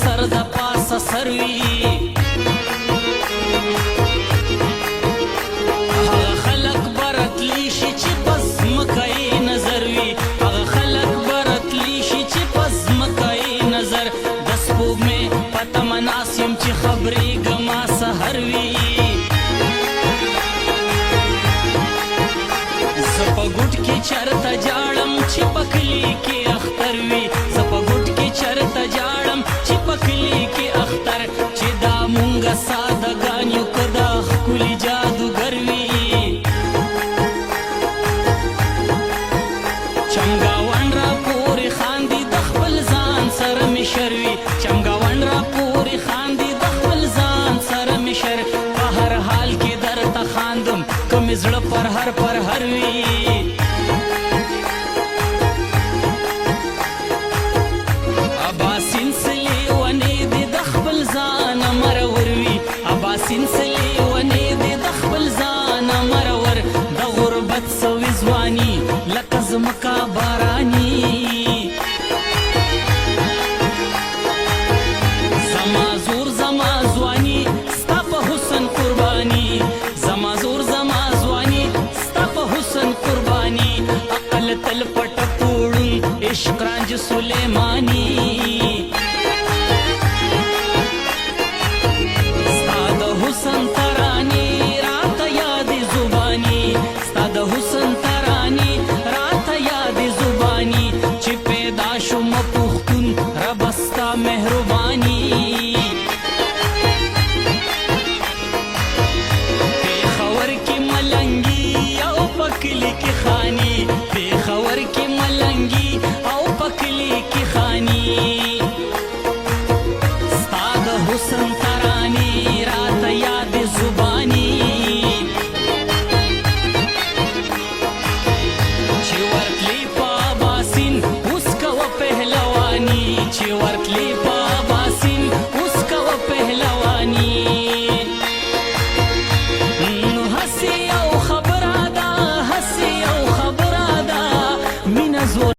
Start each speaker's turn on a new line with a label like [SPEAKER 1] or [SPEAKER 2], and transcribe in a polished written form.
[SPEAKER 1] سر د پاسه سر وي هغه خلک به راتلی شي چې په ځمکه یې نظر وي هغه خلک به راتلی شي چې په ځمکه یې نظر د سپوږمۍ په تمه ناست یم چې خبرېږمه سحر وي زه په ګوټ کې چرته جاړم چې په کلي کې اختر وي زه په ګوټ کې چرته جاړم چې په کلي کې اختر چې دا مونږه سادهګان یو که دا ښکلي جادوګر وي چمګاون را پورې خاندي د خپل ځان سره مې شر وي چمګاون را پورې خاندي د خپل ځان سره مې شر په هر حال کې درته خاندم که مې زړه پر هر وي اباسین سلې ونې دې د خپل ځانه مرور وي اباسین سلې ونې دې د خپل ځانه مرور د غربت سوي ځواني لکه ځمکه باراني زما زور زما ځواني ستا په حسن قرباني زما زور زما ځواني ستا په حسن قرباني عقل تل پټ پوړون عشق رانج سلیماني